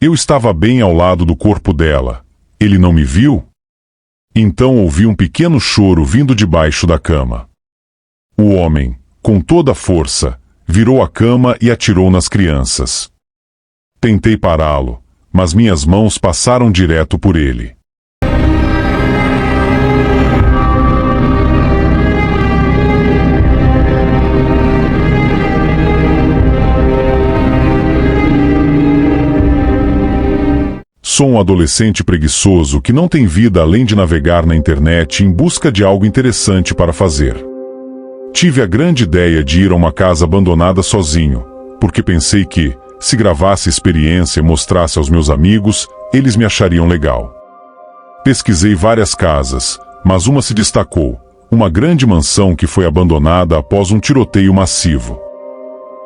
Eu estava bem ao lado do corpo dela. Ele não me viu? Então ouvi um pequeno choro vindo debaixo da cama. O homem, com toda a força, virou a cama e atirou nas crianças. Tentei pará-lo, mas minhas mãos passaram direto por ele. Sou um adolescente preguiçoso que não tem vida além de navegar na internet em busca de algo interessante para fazer. Tive a grande ideia de ir a uma casa abandonada sozinho, porque pensei que, se gravasse a experiência e mostrasse aos meus amigos, eles me achariam legal. Pesquisei várias casas, mas uma se destacou, uma grande mansão que foi abandonada após um tiroteio massivo.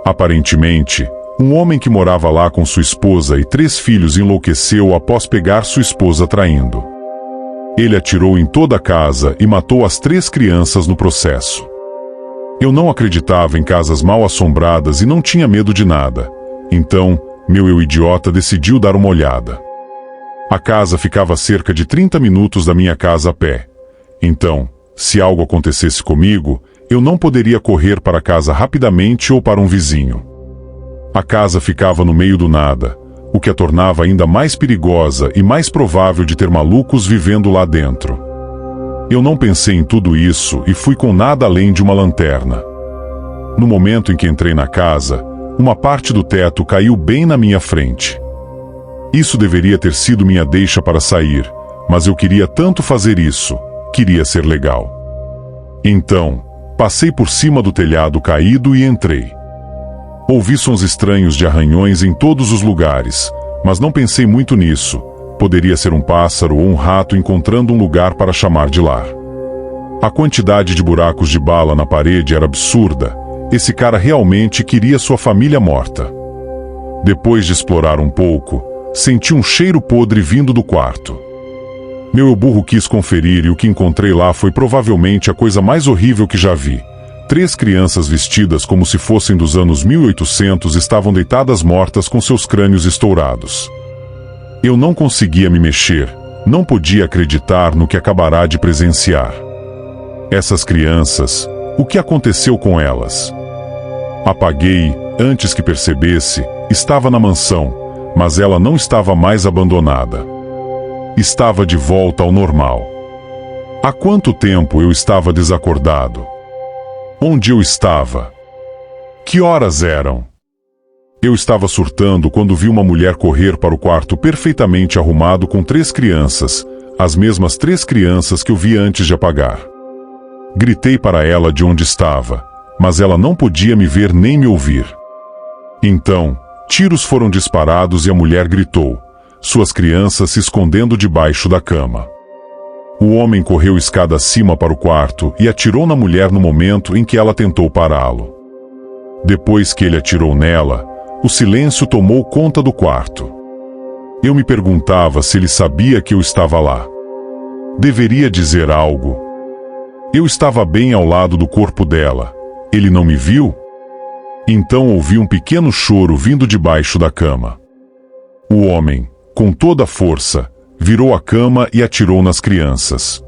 Aparentemente, um homem que morava lá com sua esposa e 3 filhos enlouqueceu após pegar sua esposa traindo. Ele atirou em toda a casa e matou as 3 crianças no processo. Eu não acreditava em casas mal assombradas e não tinha medo de nada. Então, meu eu idiota decidiu dar uma olhada. A casa ficava a cerca de 30 minutos da minha casa a pé. Então, se algo acontecesse comigo, eu não poderia correr para casa rapidamente ou para um vizinho. A casa ficava no meio do nada, o que a tornava ainda mais perigosa e mais provável de ter malucos vivendo lá dentro. Eu não pensei em tudo isso e fui com nada além de uma lanterna. No momento em que entrei na casa, uma parte do teto caiu bem na minha frente. Isso deveria ter sido minha deixa para sair, mas eu queria tanto fazer isso, queria ser legal. Então, passei por cima do telhado caído e entrei. Ouvi sons estranhos de arranhões em todos os lugares, mas não pensei muito nisso. Poderia ser um pássaro ou um rato encontrando um lugar para chamar de lar. A quantidade de buracos de bala na parede era absurda. Esse cara realmente queria sua família morta. Depois de explorar um pouco, senti um cheiro podre vindo do quarto. Meu eu burro quis conferir e o que encontrei lá foi provavelmente a coisa mais horrível que já vi. 3 crianças vestidas como se fossem dos anos 1800 estavam deitadas mortas com seus crânios estourados. Eu não conseguia me mexer, não podia acreditar no que acabará de presenciar. Essas crianças, o que aconteceu com elas? Apaguei, antes que percebesse, estava na mansão, mas ela não estava mais abandonada. Estava de volta ao normal. Há quanto tempo eu estava desacordado? Onde eu estava? Que horas eram? Eu estava surtando quando vi uma mulher correr para o quarto perfeitamente arrumado com 3 crianças, as mesmas 3 crianças que eu vi antes de apagar. Gritei para ela de onde estava, mas ela não podia me ver nem me ouvir. Então, tiros foram disparados e a mulher gritou, suas crianças se escondendo debaixo da cama. O homem correu escada acima para o quarto e atirou na mulher no momento em que ela tentou pará-lo. Depois que ele atirou nela, o silêncio tomou conta do quarto. Eu me perguntava se ele sabia que eu estava lá. Deveria dizer algo. Eu estava bem ao lado do corpo dela. Ele não me viu? Então ouvi um pequeno choro vindo debaixo da cama. O homem, com toda a força, virou a cama e atirou nas crianças.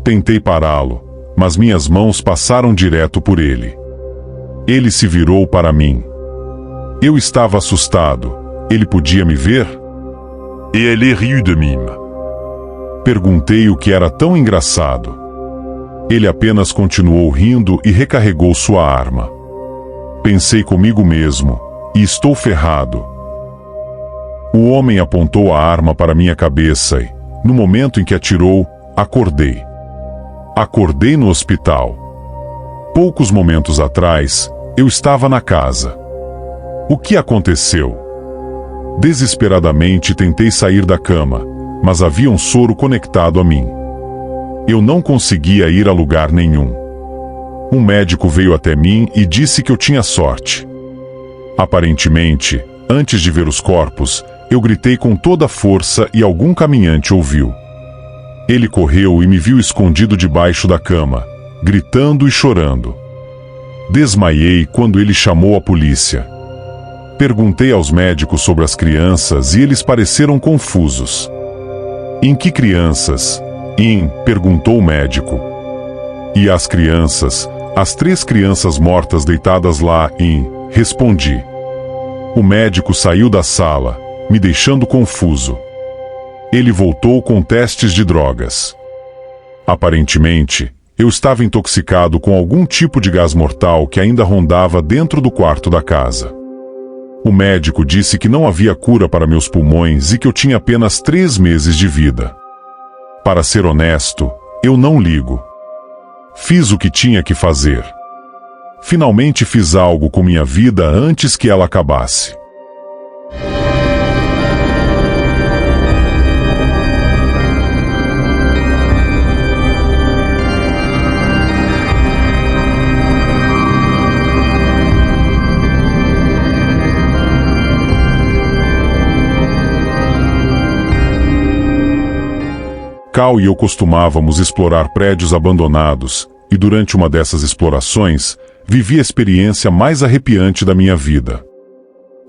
Tentei pará-lo, mas minhas mãos passaram direto por ele. Ele se virou para mim. Eu estava assustado. Ele podia me ver? Et elle riu de mim. Perguntei o que era tão engraçado. Ele apenas continuou rindo e recarregou sua arma. Pensei comigo mesmo, e estou ferrado. O homem apontou a arma para minha cabeça e, no momento em que atirou, acordei. Acordei no hospital. Poucos momentos atrás, eu estava na casa. O que aconteceu? Desesperadamente tentei sair da cama, mas havia um soro conectado a mim. Eu não conseguia ir a lugar nenhum. Um médico veio até mim e disse que eu tinha sorte. Aparentemente, antes de ver os corpos, eu gritei com toda a força e algum caminhante ouviu. Ele correu e me viu escondido debaixo da cama, gritando e chorando. Desmaiei quando ele chamou a polícia. Perguntei aos médicos sobre as crianças e eles pareceram confusos. Em que crianças? Perguntou o médico. E as crianças? As 3 crianças mortas deitadas lá, respondi. O médico saiu da sala, me deixando confuso. Ele voltou com testes de drogas. Aparentemente, eu estava intoxicado com algum tipo de gás mortal que ainda rondava dentro do quarto da casa. O médico disse que não havia cura para meus pulmões e que eu tinha apenas 3 meses de vida. Para ser honesto, eu não ligo. Fiz o que tinha que fazer. Finalmente fiz algo com minha vida antes que ela acabasse. Cal e eu costumávamos explorar prédios abandonados, e durante uma dessas explorações, vivi a experiência mais arrepiante da minha vida.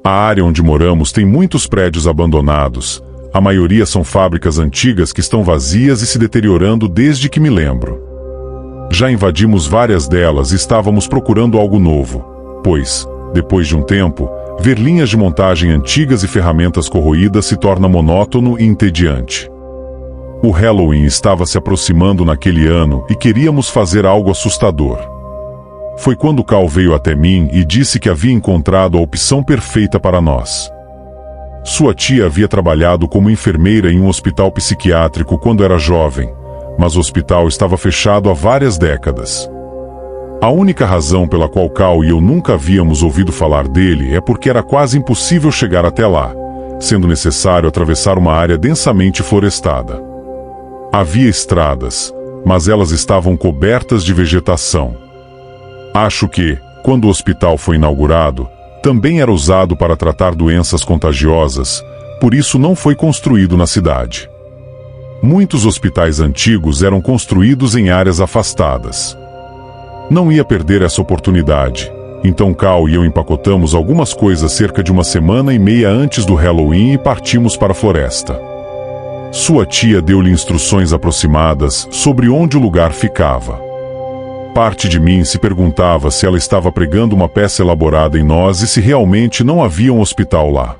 A área onde moramos tem muitos prédios abandonados, a maioria são fábricas antigas que estão vazias e se deteriorando desde que me lembro. Já invadimos várias delas e estávamos procurando algo novo, pois, depois de um tempo, ver linhas de montagem antigas e ferramentas corroídas se torna monótono e entediante. O Halloween estava se aproximando naquele ano e queríamos fazer algo assustador. Foi quando Cal veio até mim e disse que havia encontrado a opção perfeita para nós. Sua tia havia trabalhado como enfermeira em um hospital psiquiátrico quando era jovem, mas o hospital estava fechado há várias décadas. A única razão pela qual Cal e eu nunca havíamos ouvido falar dele é porque era quase impossível chegar até lá, sendo necessário atravessar uma área densamente florestada. Havia estradas, mas elas estavam cobertas de vegetação. Acho que, quando o hospital foi inaugurado, também era usado para tratar doenças contagiosas, por isso não foi construído na cidade. Muitos hospitais antigos eram construídos em áreas afastadas. Não ia perder essa oportunidade, então Cal e eu empacotamos algumas coisas cerca de 1,5 antes do Halloween e partimos para a floresta. Sua tia deu-lhe instruções aproximadas sobre onde o lugar ficava. Parte de mim se perguntava se ela estava pregando uma peça elaborada em nós e se realmente não havia um hospital lá.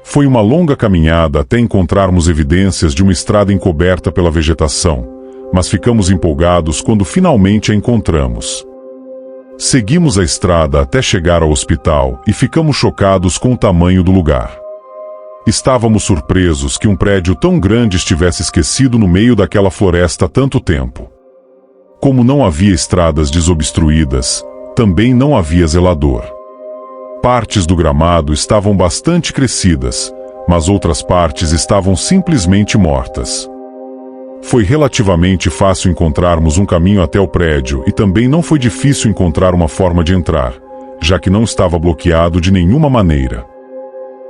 Foi uma longa caminhada até encontrarmos evidências de uma estrada encoberta pela vegetação, mas ficamos empolgados quando finalmente a encontramos. Seguimos a estrada até chegar ao hospital e ficamos chocados com o tamanho do lugar. Estávamos surpresos que um prédio tão grande estivesse esquecido no meio daquela floresta há tanto tempo. Como não havia estradas desobstruídas, também não havia zelador. Partes do gramado estavam bastante crescidas, mas outras partes estavam simplesmente mortas. Foi relativamente fácil encontrarmos um caminho até o prédio e também não foi difícil encontrar uma forma de entrar, já que não estava bloqueado de nenhuma maneira.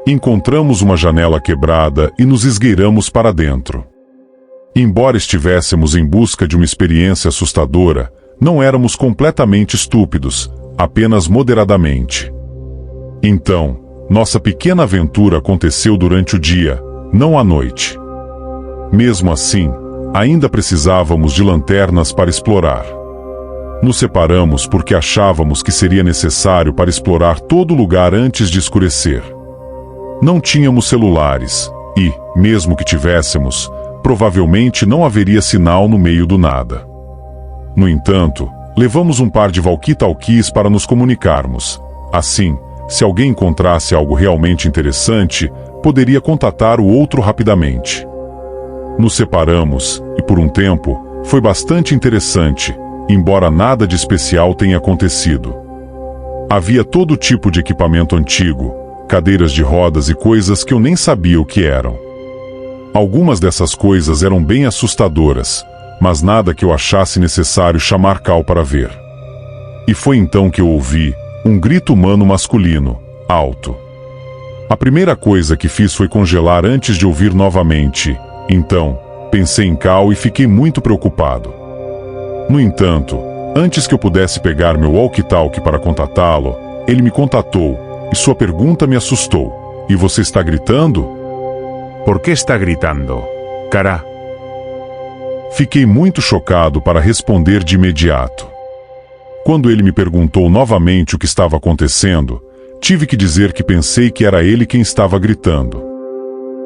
Encontramos uma janela quebrada e nos esgueiramos para dentro. Embora estivéssemos em busca de uma experiência assustadora, não éramos completamente estúpidos, apenas moderadamente. Então, nossa pequena aventura aconteceu durante o dia, não à noite. Mesmo assim, ainda precisávamos de lanternas para explorar. Nos separamos porque achávamos que seria necessário para explorar todo o lugar antes de escurecer. Não tínhamos celulares e, mesmo que tivéssemos, provavelmente não haveria sinal no meio do nada. No entanto, levamos um par de walkie-talkies para nos comunicarmos. Assim, se alguém encontrasse algo realmente interessante, poderia contatar o outro rapidamente. Nos separamos, e por um tempo, foi bastante interessante, embora nada de especial tenha acontecido. Havia todo tipo de equipamento antigo, cadeiras de rodas e coisas que eu nem sabia o que eram. Algumas dessas coisas eram bem assustadoras, mas nada que eu achasse necessário chamar Cal para ver. E foi então que eu ouvi um grito humano masculino, alto. A primeira coisa que fiz foi congelar antes de ouvir novamente. Então, pensei em Cal e fiquei muito preocupado. No entanto, antes que eu pudesse pegar meu walkie-talkie para contatá-lo, ele me contatou, e sua pergunta me assustou. E você está gritando? ¿Por qué está gritando? Cara. Fiquei muito chocado para responder de imediato. Quando ele me perguntou novamente o que estava acontecendo, tive que dizer que pensei que era ele quem estava gritando.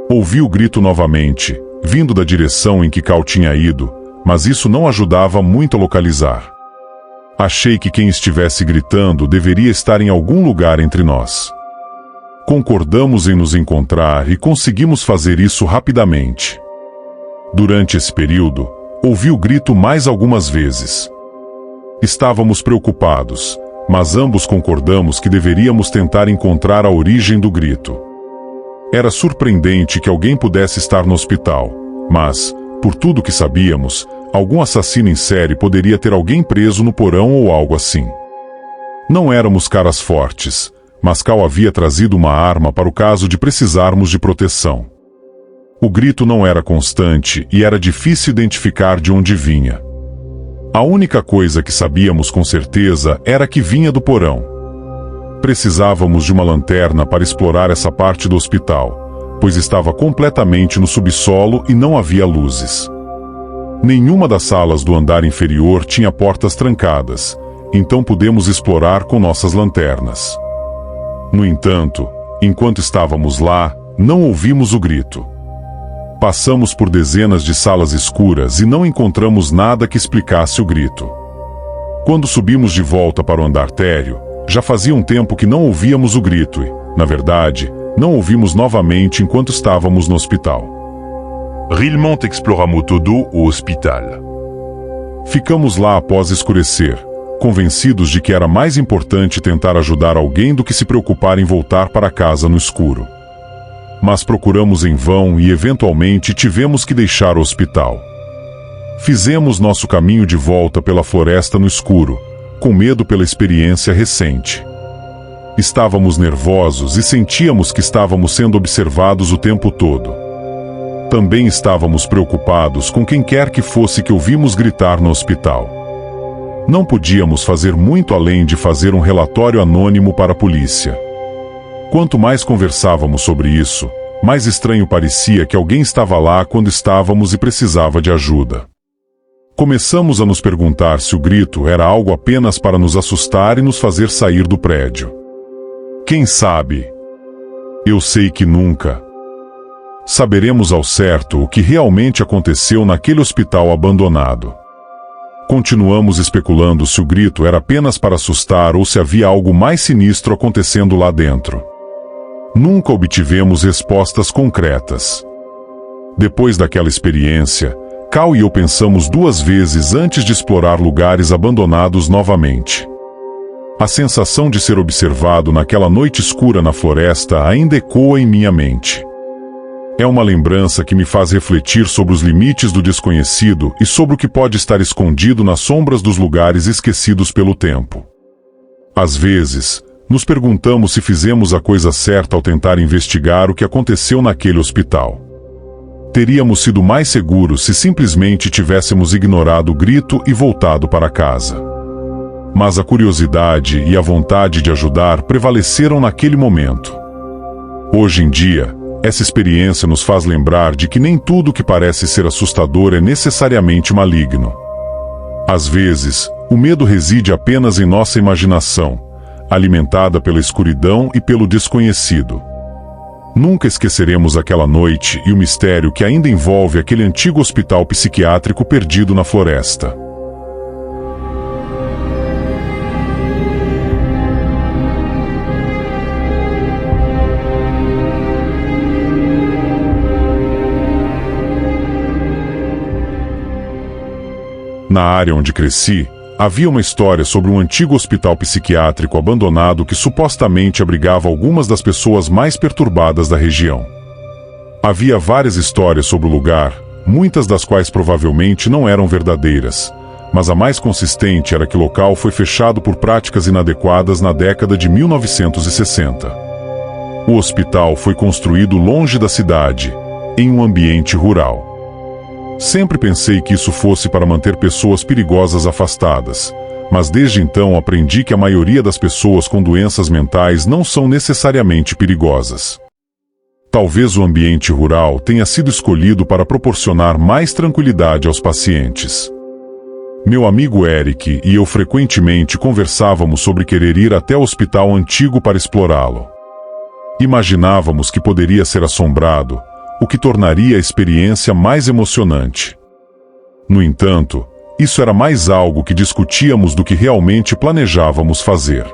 Ouvi o grito novamente, vindo da direção em que Cal tinha ido, mas isso não ajudava muito a localizar. Achei que quem estivesse gritando deveria estar em algum lugar entre nós. Concordamos em nos encontrar e conseguimos fazer isso rapidamente. Durante esse período, ouvi o grito mais algumas vezes. Estávamos preocupados, mas ambos concordamos que deveríamos tentar encontrar a origem do grito. Era surpreendente que alguém pudesse estar no hospital, mas, por tudo que sabíamos, algum assassino em série poderia ter alguém preso no porão ou algo assim. Não éramos caras fortes, mas Cal havia trazido uma arma para o caso de precisarmos de proteção. O grito não era constante e era difícil identificar de onde vinha. A única coisa que sabíamos com certeza era que vinha do porão. Precisávamos de uma lanterna para explorar essa parte do hospital, pois estava completamente no subsolo e não havia luzes. Nenhuma das salas do andar inferior tinha portas trancadas, então pudemos explorar com nossas lanternas. No entanto, enquanto estávamos lá, não ouvimos o grito. Passamos por dezenas de salas escuras e não encontramos nada que explicasse o grito. Quando subimos de volta para o andar térreo, já fazia um tempo que não ouvíamos o grito e, na verdade, não ouvimos novamente enquanto estávamos no hospital. Realmente exploramos todo o hospital. Ficamos lá após escurecer, convencidos de que era mais importante tentar ajudar alguém do que se preocupar em voltar para casa no escuro. Mas procuramos em vão e eventualmente tivemos que deixar o hospital. Fizemos nosso caminho de volta pela floresta no escuro, com medo pela experiência recente. Estávamos nervosos e sentíamos que estávamos sendo observados o tempo todo. Também estávamos preocupados com quem quer que fosse que ouvimos gritar no hospital. Não podíamos fazer muito além de fazer um relatório anônimo para a polícia. Quanto mais conversávamos sobre isso, mais estranho parecia que alguém estava lá quando estávamos e precisava de ajuda. Começamos a nos perguntar se o grito era algo apenas para nos assustar e nos fazer sair do prédio. Quem sabe? Eu sei que nunca saberemos ao certo o que realmente aconteceu naquele hospital abandonado. Continuamos especulando se o grito era apenas para assustar ou se havia algo mais sinistro acontecendo lá dentro. Nunca obtivemos respostas concretas. Depois daquela experiência, Cal e eu pensamos duas vezes antes de explorar lugares abandonados novamente. A sensação de ser observado naquela noite escura na floresta ainda ecoa em minha mente. É uma lembrança que me faz refletir sobre os limites do desconhecido e sobre o que pode estar escondido nas sombras dos lugares esquecidos pelo tempo. Às vezes, nos perguntamos se fizemos a coisa certa ao tentar investigar o que aconteceu naquele hospital. Teríamos sido mais seguros se simplesmente tivéssemos ignorado o grito e voltado para casa. Mas a curiosidade e a vontade de ajudar prevaleceram naquele momento. Hoje em dia, essa experiência nos faz lembrar de que nem tudo que parece ser assustador é necessariamente maligno. Às vezes, o medo reside apenas em nossa imaginação, alimentada pela escuridão e pelo desconhecido. Nunca esqueceremos aquela noite e o mistério que ainda envolve aquele antigo hospital psiquiátrico perdido na floresta. Na área onde cresci, havia uma história sobre um antigo hospital psiquiátrico abandonado que supostamente abrigava algumas das pessoas mais perturbadas da região. Havia várias histórias sobre o lugar, muitas das quais provavelmente não eram verdadeiras, mas a mais consistente era que o local foi fechado por práticas inadequadas na década de 1960. O hospital foi construído longe da cidade, em um ambiente rural. Sempre pensei que isso fosse para manter pessoas perigosas afastadas, mas desde então aprendi que a maioria das pessoas com doenças mentais não são necessariamente perigosas. Talvez o ambiente rural tenha sido escolhido para proporcionar mais tranquilidade aos pacientes. Meu amigo Eric e eu frequentemente conversávamos sobre querer ir até o hospital antigo para explorá-lo. Imaginávamos que poderia ser assombrado, o que tornaria a experiência mais emocionante. No entanto, isso era mais algo que discutíamos do que realmente planejávamos fazer.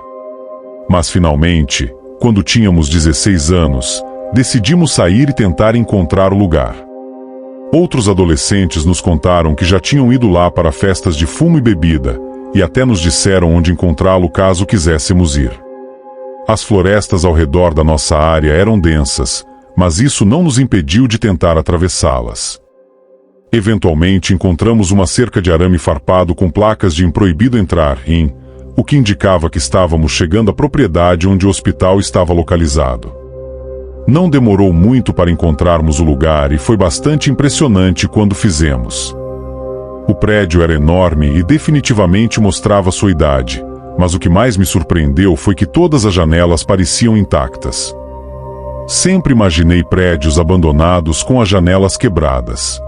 Mas finalmente, quando tínhamos 16 anos, decidimos sair e tentar encontrar o lugar. Outros adolescentes nos contaram que já tinham ido lá para festas de fumo e bebida, e até nos disseram onde encontrá-lo caso quiséssemos ir. As florestas ao redor da nossa área eram densas, mas isso não nos impediu de tentar atravessá-las. Eventualmente encontramos uma cerca de arame farpado com placas de proibido entrar o que indicava que estávamos chegando à propriedade onde o hospital estava localizado. Não demorou muito para encontrarmos o lugar e foi bastante impressionante quando fizemos. O prédio era enorme e definitivamente mostrava sua idade, mas o que mais me surpreendeu foi que todas as janelas pareciam intactas. Sempre imaginei prédios abandonados com as janelas quebradas.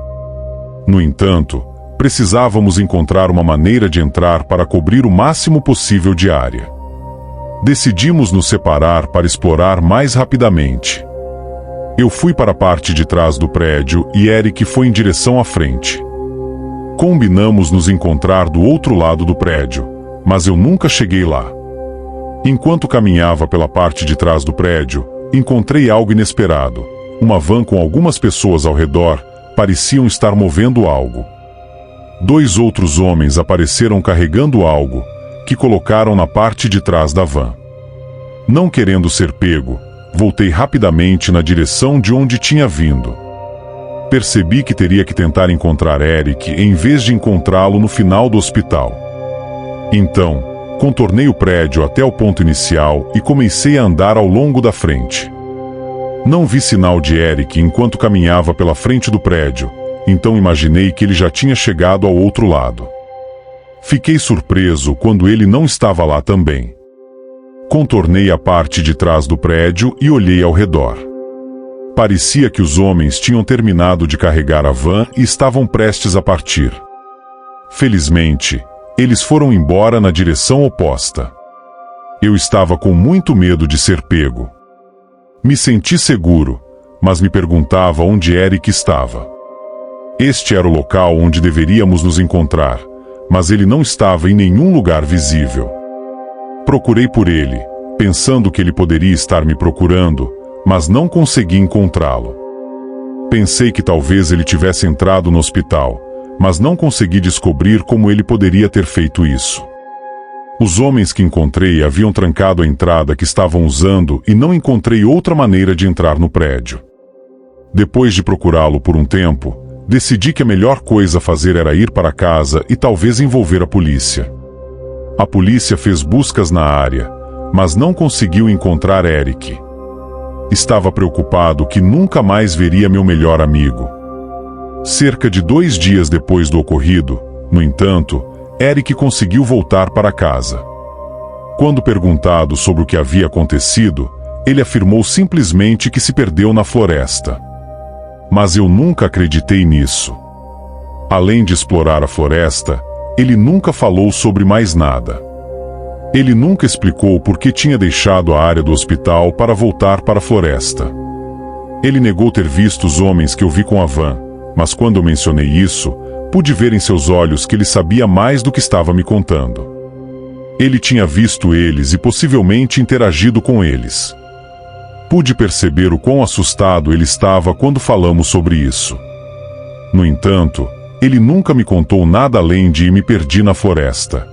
No entanto, precisávamos encontrar uma maneira de entrar para cobrir o máximo possível de área. Decidimos nos separar para explorar mais rapidamente. Eu fui para a parte de trás do prédio e Eric foi em direção à frente. Combinamos nos encontrar do outro lado do prédio, mas eu nunca cheguei lá. Enquanto caminhava pela parte de trás do prédio, encontrei algo inesperado. Uma van com algumas pessoas ao redor pareciam estar movendo algo. 2 outros homens apareceram carregando algo, que colocaram na parte de trás da van. Não querendo ser pego, voltei rapidamente na direção de onde tinha vindo. Percebi que teria que tentar encontrar Eric em vez de encontrá-lo no final do hospital. Então, contornei o prédio até o ponto inicial e comecei a andar ao longo da frente. Não vi sinal de Eric enquanto caminhava pela frente do prédio, então imaginei que ele já tinha chegado ao outro lado. Fiquei surpreso quando ele não estava lá também. Contornei a parte de trás do prédio e olhei ao redor. Parecia que os homens tinham terminado de carregar a van e estavam prestes a partir. Felizmente, eles foram embora na direção oposta. Eu estava com muito medo de ser pego. Me senti seguro, mas me perguntava onde Eric estava. Este era o local onde deveríamos nos encontrar, mas ele não estava em nenhum lugar visível. Procurei por ele, pensando que ele poderia estar me procurando, mas não consegui encontrá-lo. Pensei que talvez ele tivesse entrado no hospital, mas não consegui descobrir como ele poderia ter feito isso. Os homens que encontrei haviam trancado a entrada que estavam usando e não encontrei outra maneira de entrar no prédio. Depois de procurá-lo por um tempo, decidi que a melhor coisa a fazer era ir para casa e talvez envolver a polícia. A polícia fez buscas na área, mas não conseguiu encontrar Eric. Estava preocupado que nunca mais veria meu melhor amigo. Cerca de 2 dias depois do ocorrido, no entanto, Eric conseguiu voltar para casa. Quando perguntado sobre o que havia acontecido, ele afirmou simplesmente que se perdeu na floresta. Mas eu nunca acreditei nisso. Além de explorar a floresta, ele nunca falou sobre mais nada. Ele nunca explicou por que tinha deixado a área do hospital para voltar para a floresta. Ele negou ter visto os homens que eu vi com a van, mas quando eu mencionei isso, pude ver em seus olhos que ele sabia mais do que estava me contando. Ele tinha visto eles e possivelmente interagido com eles. Pude perceber o quão assustado ele estava quando falamos sobre isso. No entanto, ele nunca me contou nada além de me perdi na floresta.